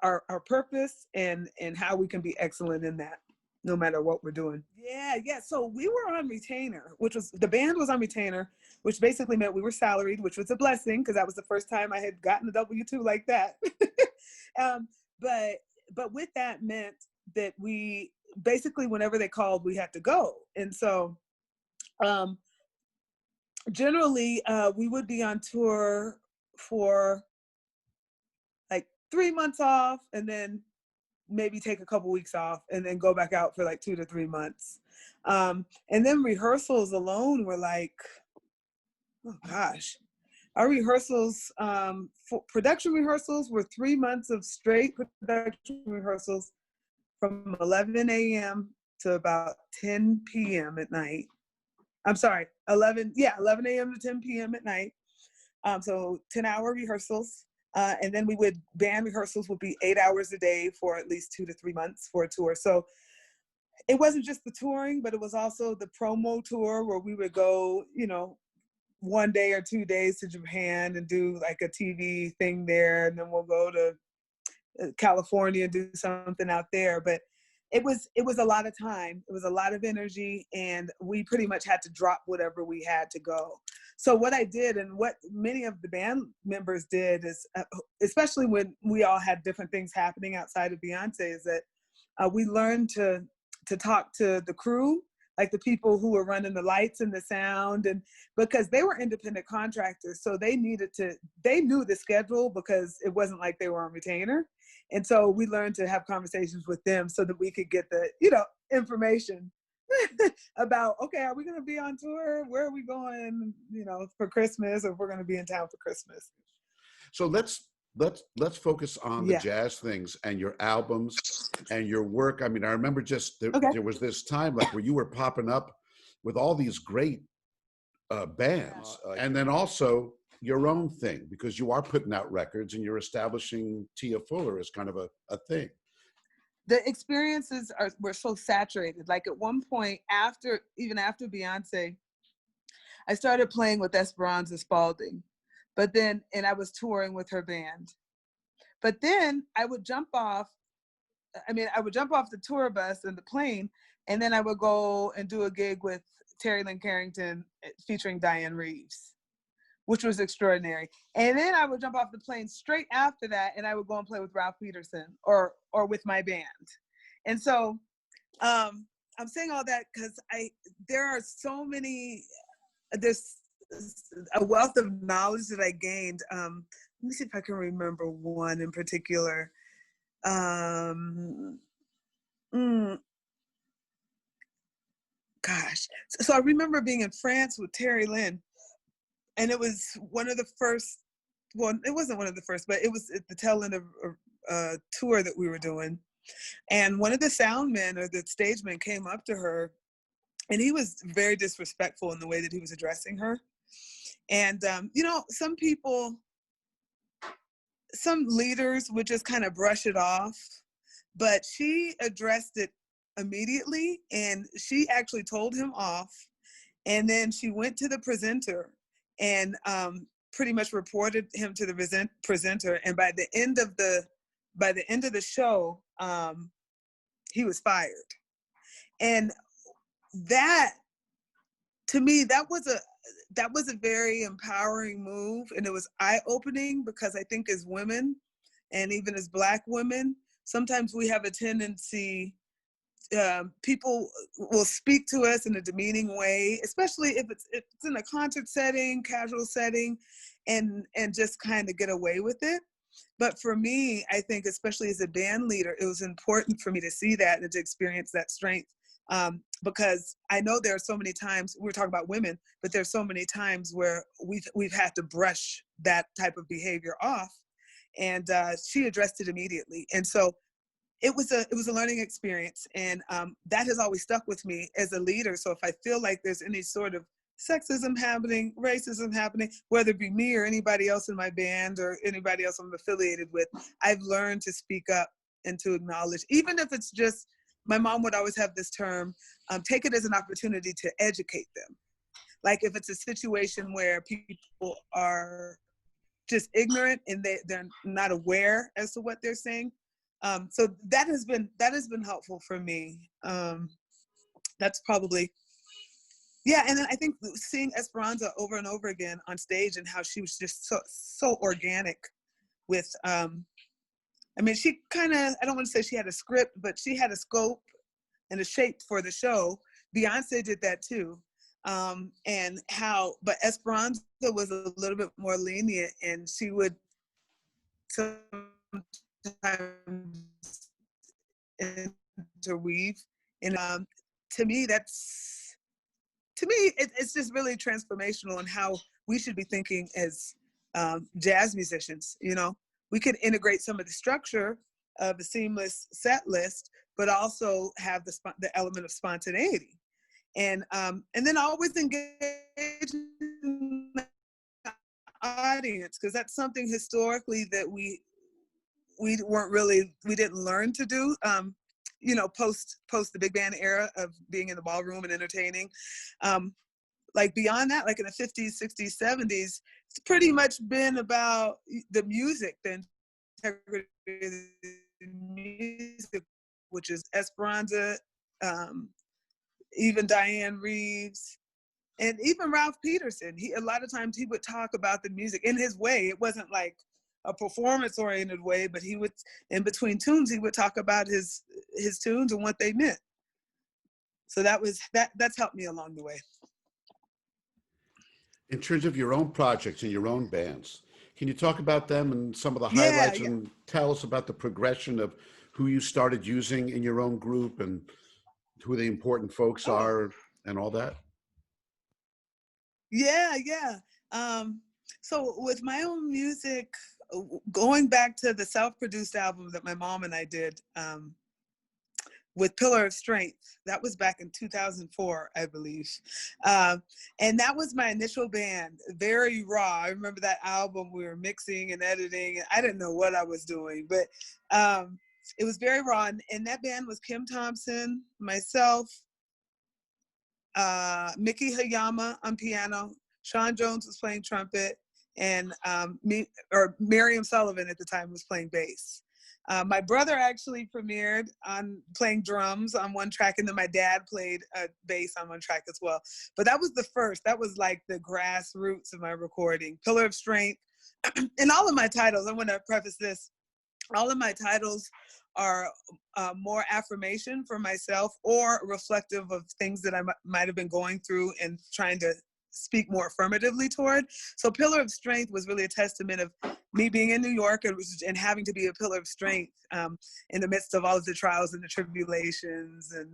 B: our purpose and how we can be excellent in that, no matter what we're doing. Yeah. So we were on retainer, the band was on retainer, which basically meant we were salaried, which was a blessing because that was the first time I had gotten a W-2 like that. But with that meant that we basically, whenever they called, we had to go. And so generally we would be on tour for like 3 months off and then maybe take a couple weeks off and then go back out for like 2 to 3 months. And then rehearsals alone were like, oh gosh, our rehearsals, for production rehearsals were 3 months of straight production rehearsals from 11 a.m. to about 10 p.m. at night. I'm sorry, 11 a.m. to 10 p.m. at night. So 10-hour rehearsals. And then band rehearsals would be 8 hours a day for at least 2 to 3 months for a tour. So it wasn't just the touring, but it was also the promo tour where we would go, you know, 1 day or 2 days to Japan and do like a TV thing there. And then we'll go to California and do something out there. But it was a lot of time. It was a lot of energy, and we pretty much had to drop whatever we had to go. So what I did, and what many of the band members did, is especially when we all had different things happening outside of Beyonce, is that we learned to talk to the crew, like the people who were running the lights and the sound, and because they were independent contractors, so they knew the schedule because it wasn't like they were on retainer. And so we learned to have conversations with them so that we could get the, information about, okay, are we going to be on tour? Where are we going, for Christmas, or if we're going to be in town for Christmas?
A: So let's focus on the jazz things and your albums and your work. I mean, I remember there was this time like where you were popping up with all these great bands, and then also your own thing, because you are putting out records and you're establishing Tia Fuller as kind of a thing.
B: The experiences were so saturated. Like at one point, even after Beyonce, I started playing with Esperanza Spalding, and I was touring with her band. But then I would jump off the tour bus and the plane, and then I would go and do a gig with Terry Lynn Carrington featuring Diane Reeves, which was extraordinary. And then I would jump off the plane straight after that, and I would go and play with Ralph Peterson or with my band. And so I'm saying all that because there's a wealth of knowledge that I gained. Let me see if I can remember one in particular. Gosh. So I remember being in France with Terry Lynn, and it was one of the first, well, it wasn't one of the first, but it was at the tail end of a tour that we were doing. And one of the sound men or the stage men came up to her, and he was very disrespectful in the way that he was addressing her. And, some leaders would just kind of brush it off, but she addressed it immediately, and she actually told him off. And then she went to the presenter and pretty much reported him to the presenter. And by the end of the show, he was fired. And that, to me, that was a very empowering move, and it was eye-opening, because I think as women, and even as Black women, sometimes we have a tendency, people will speak to us in a demeaning way, especially if it's in a concert setting, casual setting, and just kind of get away with it. But for me, I think, especially as a band leader, it was important for me to see that and to experience that strength. Because I know there are so many times, we're talking about women, but there's so many times where we've had to brush that type of behavior off. And she addressed it immediately. And so it was a learning experience. And that has always stuck with me as a leader. So if I feel like there's any sort of sexism happening, racism happening, whether it be me or anybody else in my band or anybody else I'm affiliated with, I've learned to speak up and to acknowledge, even if it's just, my mom would always have this term, take it as an opportunity to educate them. Like if it's a situation where people are just ignorant and they're not aware as to what they're saying. So that has been helpful for me. That's probably, yeah. And then I think seeing Esperanza over and over again on stage, and how she was just so organic with, I mean, she kind of, I don't want to say she had a script, but she had a scope and a shape for the show. Beyonce did that too. But Esperanza was a little bit more lenient, and she would sometimes interweave. And to me, it's just really transformational in how we should be thinking as jazz musicians. You know, we could integrate some of the structure of a seamless set list, but also have the element of spontaneity, and then always engage in the audience, because that's something historically that we didn't learn to do. You know, post the big band era of being in the ballroom and entertaining. Like beyond that, like in the 50s, 60s, 70s, it's pretty much been about the music, the integrity of the music, which is Esperanza, even Diane Reeves, and even Ralph Peterson. A lot of times he would talk about the music in his way. It wasn't like a performance-oriented way, but he would, in between tunes, he would talk about his tunes and what they meant. So that's helped me along the way.
A: In terms of your own projects and your own bands, can you talk about them and some of the
B: Yeah,
A: highlights, and tell us about the progression of who you started using in your own group and who the important folks are and all that?
B: Yeah. So with my own music, going back to the self-produced album that my mom and I did, with Pillar of Strength, that was back in 2004, I believe. And that was my initial band, very raw. I remember that album, we were mixing and editing, and I didn't know what I was doing, but it was very raw. And that band was Kim Thompson, myself, Mickey Hayama on piano, Sean Jones was playing trumpet, and Miriam Sullivan at the time was playing bass. My brother actually premiered on playing drums on one track, and then my dad played bass on one track as well. But that was the first. That was like the grassroots of my recording. Pillar of Strength, and all of my titles, I want to preface this, all of my titles are more affirmation for myself or reflective of things that I might have been going through and trying to speak more affirmatively toward. So Pillar of Strength was really a testament of me being in New York and having to be a pillar of strength in the midst of all of the trials and the tribulations and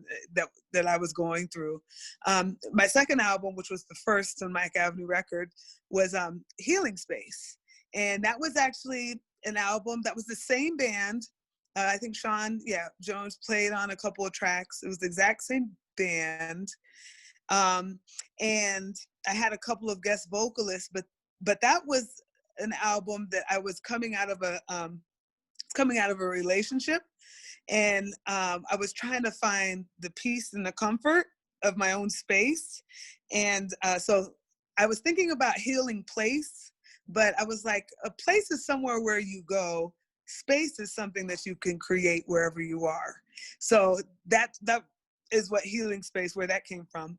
B: that I was going through. My second album, which was the first on Mike Avenue Record, was Healing Space. And that was actually an album that was the same band. I think Sean Jones played on a couple of tracks. It was the exact same band. And I had a couple of guest vocalists, but that was an album that I was coming out of a relationship, and I was trying to find the peace and the comfort of my own space. And so I was thinking about Healing Place, but I was like, a place is somewhere where you go space is something that you can create wherever you are. So that is what Healing Space, where that came from.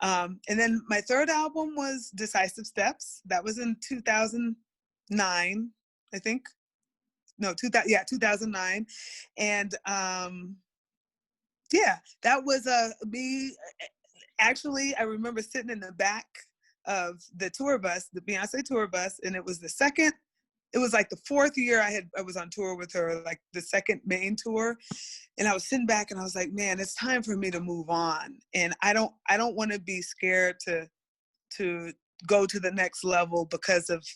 B: And then my third album was Decisive Steps. That was in 2009, I think. No, 2009. And yeah, that was me. Actually, I remember sitting in the back of the tour bus, the Beyonce tour bus, and it was like the fourth year I was on tour with her, like the second main tour. And I was sitting back and I was like, man, it's time for me to move on. And I don't want to be scared to go to the next level because of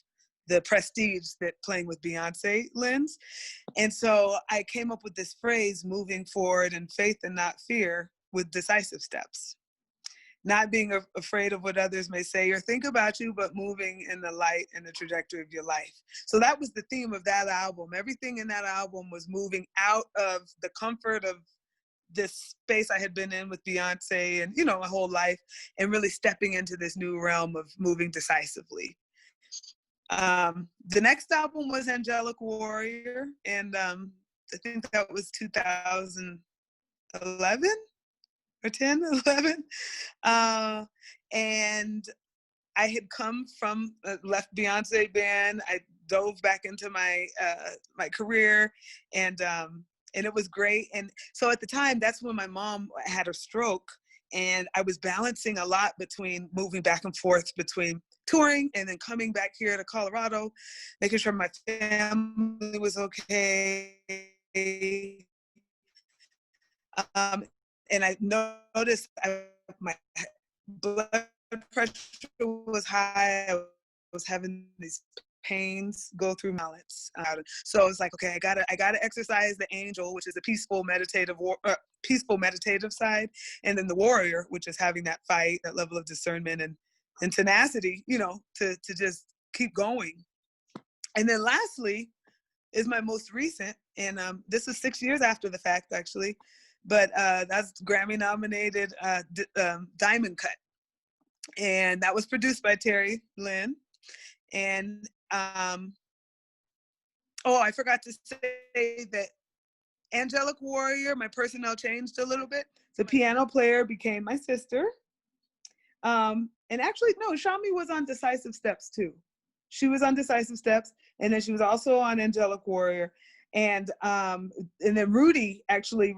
B: the prestige that playing with Beyonce lends. And so I came up with this phrase, moving forward in faith and not fear, with decisive steps. Not being afraid of what others may say or think about you, but moving in the light and the trajectory of your life. So that was the theme of that album. Everything in that album was moving out of the comfort of this space I had been in with Beyonce and, my whole life, and really stepping into this new realm of moving decisively. The next album was Angelic Warrior, and I think that was 2011 or 10, 11. And I had come from left Beyonce band. I dove back into my my career, and it was great. And so at the time, that's when my mom had a stroke, and I was balancing a lot between moving back and forth between touring and then coming back here to Colorado, making sure my family was okay. And I noticed my blood pressure was high. I was having these pains go through my balance. So I was like, okay, I gotta exercise the angel, which is a peaceful meditative side, and then the warrior, which is having that fight, that level of discernment and tenacity, to just keep going. And then lastly is my most recent, and this is 6 years after the fact, actually, but that's Grammy nominated Diamond Cut. And that was produced by Terry Lynn. And I forgot to say that Angelic Warrior, my personnel changed a little bit. The piano player became my sister. And actually, no, Shami was on Decisive Steps too. She was on Decisive Steps, and then she was also on Angelic Warrior. And then Rudy actually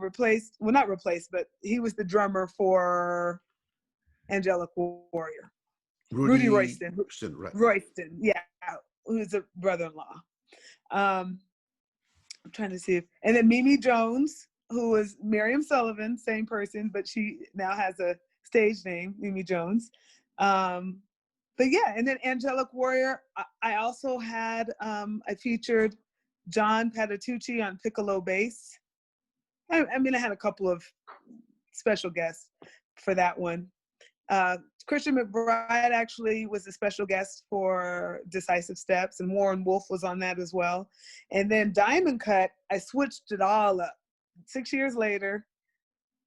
B: not replaced, but he was the drummer for Angelic Warrior. Rudy Royston.
A: Right.
B: Royston, yeah, who's a brother-in-law. I'm trying to see and then Mimi Jones, who was Miriam Sullivan, same person, but she now has a stage name, Mimi Jones. But yeah, and then Angelic Warrior, I also had, I featured John Patitucci on piccolo bass. I had a couple of special guests for that one. Christian McBride actually was a special guest for Decisive Steps, and Warren Wolf was on that as well. And then Diamond Cut, I switched it all up. 6 years later,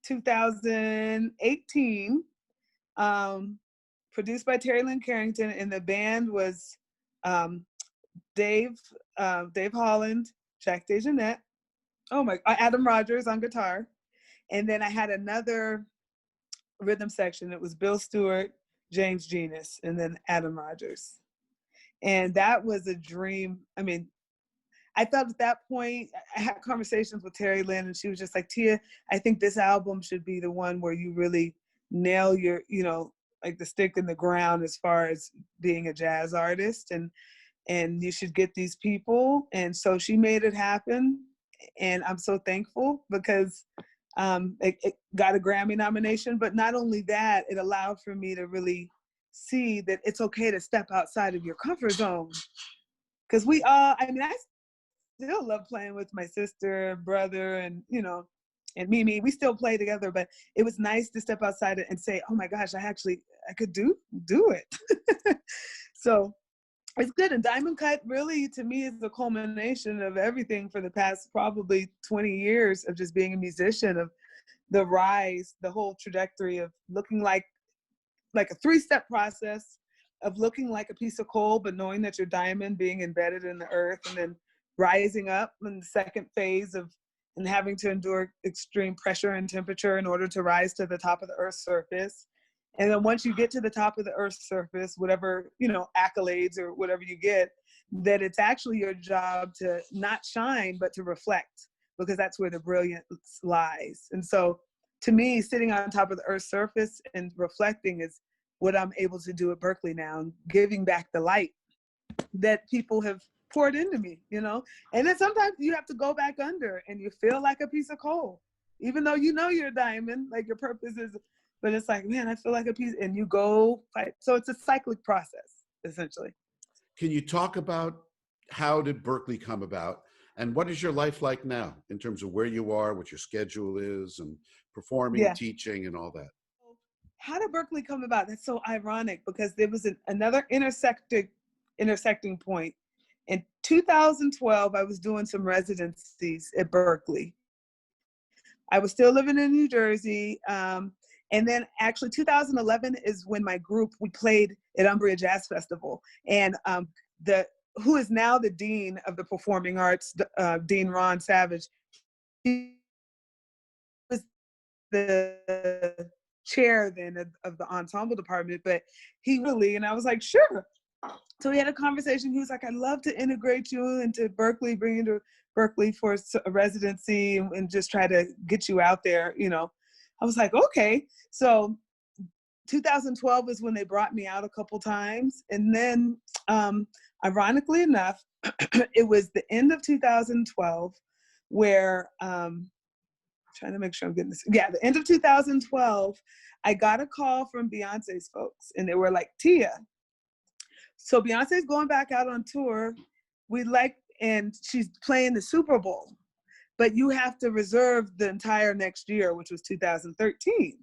B: 2018, produced by Terry Lynn Carrington, and the band was Dave Holland, Jack DeJohnette, Adam Rogers on guitar, and then I had another rhythm section. It was Bill Stewart, James Genus, and then Adam Rogers. And that was a dream. I felt at that point, I had conversations with Terry Lynn, and she was just like, Tia, I think this album should be the one where you really nail your, like the stick in the ground as far as being a jazz artist, and you should get these people. And so she made it happen. And I'm so thankful because it got a Grammy nomination, but not only that, it allowed for me to really see that it's okay to step outside of your comfort zone. Because I still love playing with my sister, brother, and, and Mimi. We still play together, but it was nice to step outside and say, oh my gosh, I could do it. So it's good. And Diamond Cut really, to me, is the culmination of everything for the past probably 20 years of just being a musician, of the rise, the whole trajectory of looking like a 3-step process of looking like a piece of coal, but knowing that you're diamond, being embedded in the earth, and then rising up in the second phase of and having to endure extreme pressure and temperature in order to rise to the top of the Earth's surface. And then once you get to the top of the Earth's surface, whatever, accolades or whatever you get, that it's actually your job to not shine, but to reflect, because that's where the brilliance lies. And so to me, sitting on top of the Earth's surface and reflecting is what I'm able to do at Berklee now, giving back the light that people have poured into me, and then sometimes you have to go back under and you feel like a piece of coal, even though you're a diamond, like your purpose is, but it's like, man, I feel like a piece, and you go fight. So it's a cyclic process, essentially.
A: Can you talk about how did Berklee come about, and what is your life like now in terms of where you are, what your schedule is, and performing, teaching, and all that?
B: How did Berklee come about? That's so ironic, because there was another intersecting point. In 2012, I was doing some residencies at Berklee. I was still living in New Jersey. And then actually 2011 is when we played at Umbria Jazz Festival. And who is now the Dean of the Performing Arts, Dean Ron Savage, he was the chair then of the ensemble department, but and I was like, sure. So we had a conversation. He was like, I'd love to integrate you into Berklee, bring you to Berklee for a residency and just try to get you out there, I was like, okay. So 2012 is when they brought me out a couple times. And then ironically enough, it was the end of 2012 where, trying to make sure I'm getting this. Yeah, the end of 2012, I got a call from Beyonce's folks, and they were like, Tia, so Beyonce's going back out on tour. And she's playing the Super Bowl, but you have to reserve the entire next year, which was 2013.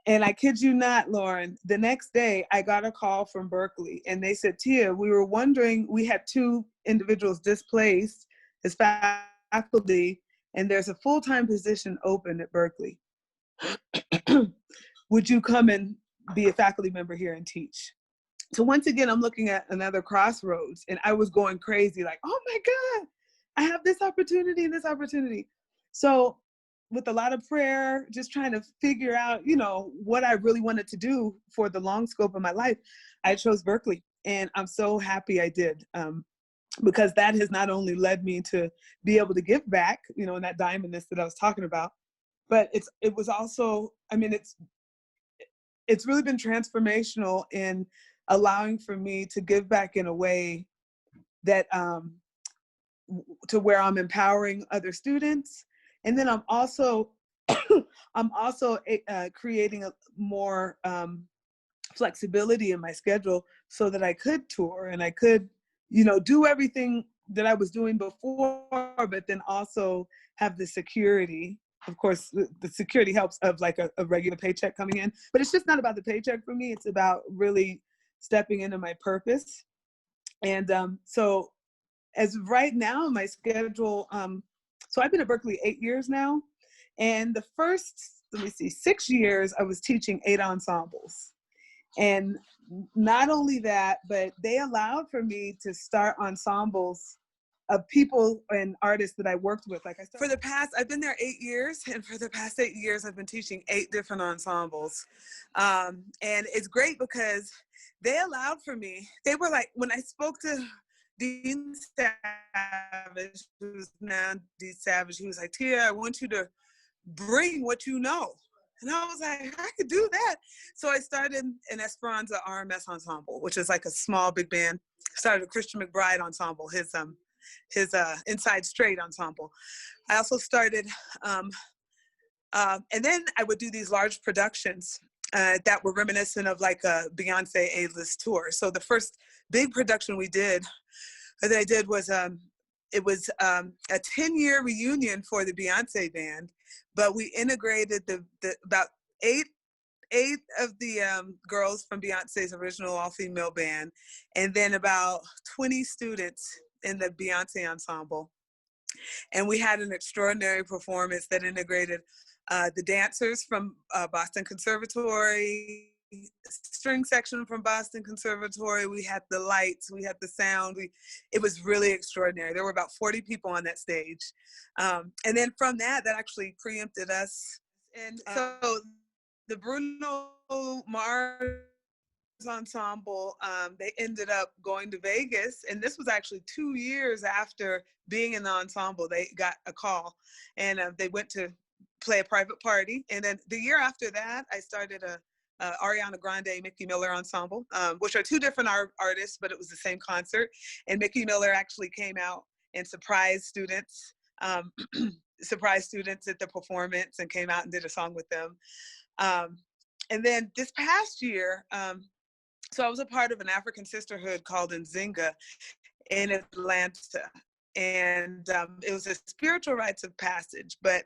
B: And I kid you not, Lauren, the next day I got a call from Berklee, and they said, Tia, we were wondering, we had 2 individuals displaced as faculty, and there's a full-time position open at Berklee. Would you come and be a faculty member here and teach? So once again, I'm looking at another crossroads, and I was going crazy, like, oh my God, I have this opportunity and this opportunity. So with a lot of prayer, just trying to figure out, what I really wanted to do for the long scope of my life, I chose Berklee. And I'm so happy I did, because that has not only led me to be able to give back, in that diamondness that I was talking about, but it was also, it's really been transformational in allowing for me to give back in a way that to where I'm empowering other students. And then I'm also creating a more flexibility in my schedule so that I could tour and I could, do everything that I was doing before, but then also have the security. Of course, the security helps of like a regular paycheck coming in, but it's just not about the paycheck for me. It's about really stepping into my purpose. And so as of right now, my schedule, so I've been at Berklee 8 years now. And the first, 6 years, I was teaching 8 ensembles. And not only that, but they allowed for me to start ensembles of people and artists that I worked with. I've been there 8 years, and for the past 8 years, I've been teaching 8 different ensembles. And it's great because they allowed for me, they were like, when I spoke to Dean Savage, who's now Dean Savage, he was like, Tia, I want you to bring what you know. And I was like, I could do that. So I started an Esperanza RMS ensemble, which is like a small big band. Started a Christian McBride ensemble, his Inside Straight ensemble. I also started, and then I would do these large productions that were reminiscent of like a Beyoncé A-list tour. So the first big production that I did was, it was a 10-year reunion for the Beyoncé band, but we integrated the about eight of the girls from Beyonce's original all-female band, and then about 20 students in the Beyoncé ensemble. And we had an extraordinary performance that integrated the dancers from Boston Conservatory, string section from Boston Conservatory. We had the lights, we had the sound. It was really extraordinary. There were about 40 people on that stage. And then from that actually preempted us. And so the Bruno Mars ensemble, they ended up going to Vegas, and this was actually 2 years after being in the ensemble. They got a call, and they went to play a private party. And then the year after that, I started a Ariana Grande, Mickey Miller ensemble, which are two different artists, but it was the same concert. And Mickey Miller actually came out and surprised students, surprised students at the performance, and came out and did a song with them. And then this past year, so I was a part of an African sisterhood called Nzinga in Atlanta. And it was a spiritual rites of passage, but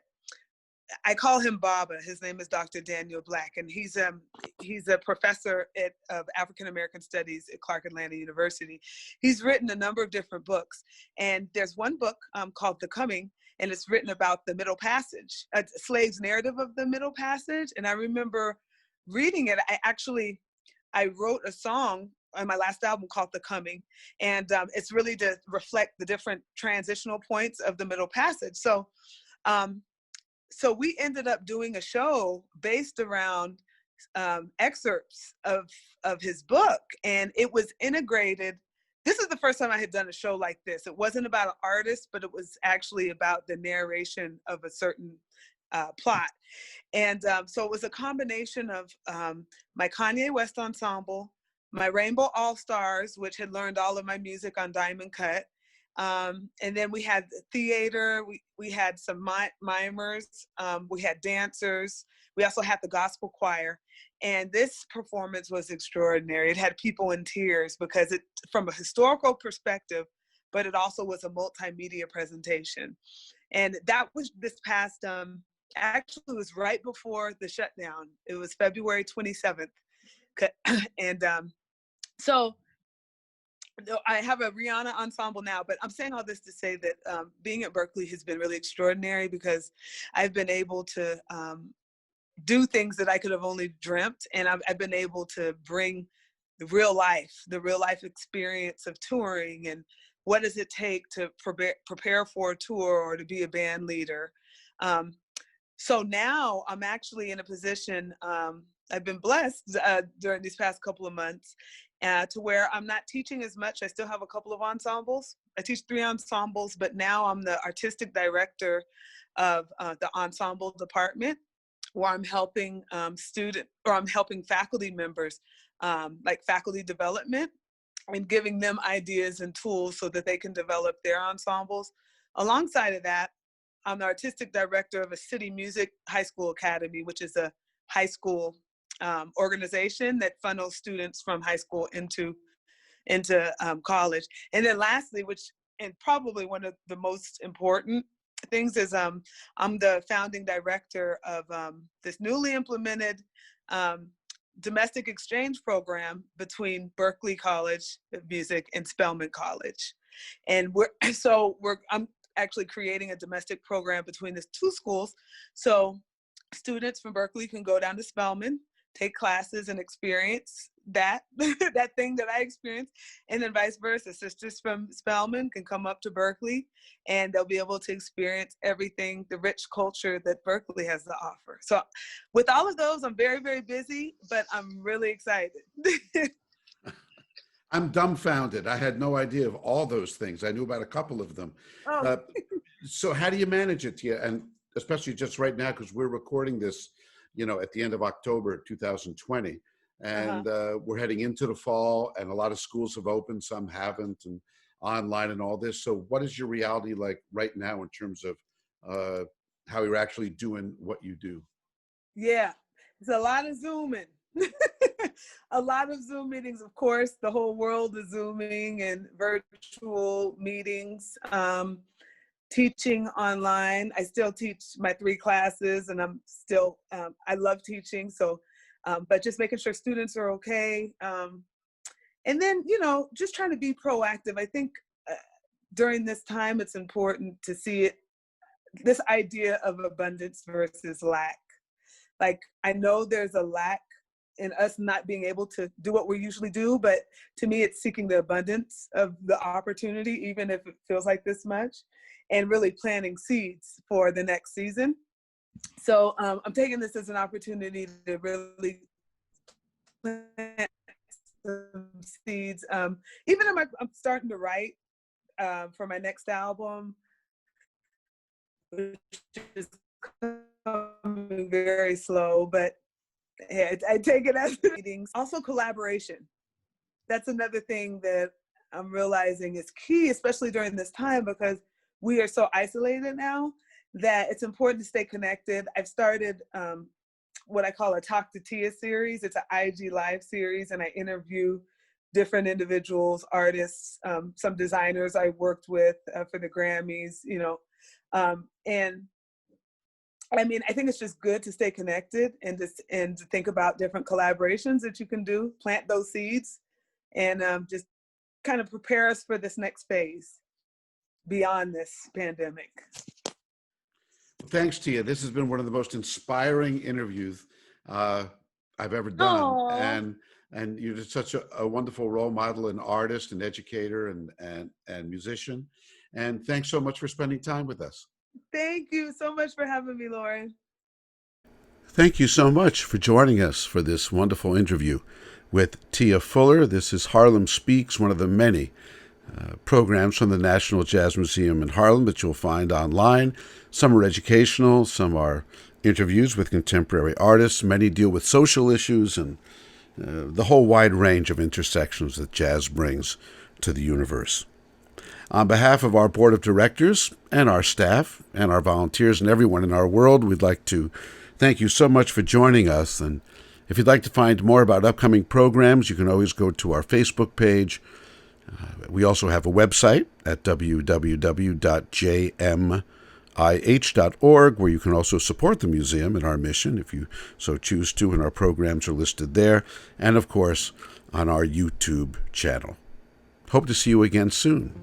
B: I call him Baba. His name is Dr. Daniel Black, and he's a professor of African American Studies at Clark Atlanta University. He's written a number of different books, and there's one book called The Coming, and it's written about the Middle Passage, a slave's narrative of the Middle Passage. And I remember reading it. I wrote a song on my last album called The Coming, and it's really to reflect the different transitional points of the Middle Passage. So we ended up doing a show based around excerpts of his book, and it was integrated. This is the first time I had done a show like this. It wasn't about an artist, but it was actually about the narration of a certain plot. And so it was a combination of my Kanye West ensemble, my Rainbow All-Stars, which had learned all of my music on Diamond Cut. And then we had theater, we had some mimers, we had dancers, we also had the gospel choir. And this performance was extraordinary. It had people in tears because it, from a historical perspective, but it also was a multimedia presentation. And that was this past, actually it was right before the shutdown. It was February 27th. And so I have a Rihanna ensemble now, but I'm saying all this to say that being at Berklee has been really extraordinary because I've been able to do things that I could have only dreamt. And I've been able to bring the real life experience of touring and what does it take to prepare for a tour or to be a band leader. So now I'm actually in a position, I've been blessed during these past couple of months to where I'm not teaching as much. I still have a couple of ensembles. I teach 3 ensembles, but now I'm the artistic director of the ensemble department, where I'm helping I'm helping faculty members, like faculty development, and giving them ideas and tools so that they can develop their ensembles. Alongside of that, I'm the artistic director of a city music high school academy, which is a high school organization that funnels students from high school into college. And then lastly, and probably one of the most important things is I'm the founding director of this newly implemented domestic exchange program between Berklee College of Music and Spelman College. And I'm actually creating a domestic program between the 2 schools. So students from Berklee can go down to Spelman, take classes and experience that thing that I experienced, and then vice versa. Sisters from Spelman can come up to Berklee and they'll be able to experience everything, the rich culture that Berklee has to offer. So with all of those, I'm very, very busy, but I'm really excited.
A: I'm dumbfounded. I had no idea of all those things. I knew about a couple of them.
B: Oh.
A: So how do you manage it? And especially just right now, because we're recording this, at the end of October 2020. And we're heading into the fall, and a lot of schools have opened, some haven't, and online and all this. So what is your reality like right now in terms of how you're actually doing what you do?
B: Yeah, it's a lot of Zooming. A lot of Zoom meetings, of course. The whole world is Zooming and virtual meetings. Teaching online. I still teach my 3 classes, and I'm still, I love teaching. So, but just making sure students are okay. And then, just trying to be proactive. I think during this time, it's important to see this idea of abundance versus lack. Like, I know there's a lack and us not being able to do what we usually do. But to me, it's seeking the abundance of the opportunity, even if it feels like this much, and really planting seeds for the next season. So I'm taking this as an opportunity to really plant some seeds. Even if I'm starting to write for my next album, which is coming very slow, but yeah, I take it as meetings. Also collaboration. That's another thing that I'm realizing is key, especially during this time, because we are so isolated now that it's important to stay connected. I've started what I call a Talk to Tia series. It's an IG live series, and I interview different individuals, artists, some designers I worked with for the Grammys, you know. And I mean, I think it's just good to stay connected and to think about different collaborations that you can do, plant those seeds, and just kind of prepare us for this next phase beyond this pandemic.
A: Thanks, Tia. This has been one of the most inspiring interviews I've ever done.
B: Aww.
A: And you're just such a wonderful role model and artist and educator and musician. And thanks so much for spending time with us.
B: Thank you so much for having me, Lauren.
A: Thank you so much for joining us for this wonderful interview with Tia Fuller. This is Harlem Speaks, one of the many programs from the National Jazz Museum in Harlem that you'll find online. Some are educational, some are interviews with contemporary artists. Many deal with social issues and the whole wide range of intersections that jazz brings to the universe. On behalf of our board of directors and our staff and our volunteers and everyone in our world, we'd like to thank you so much for joining us. And if you'd like to find more about upcoming programs, you can always go to our Facebook page. We also have a website at www.jmih.org, where you can also support the museum and our mission if you so choose to, and our programs are listed there. And of course, on our YouTube channel. Hope to see you again soon.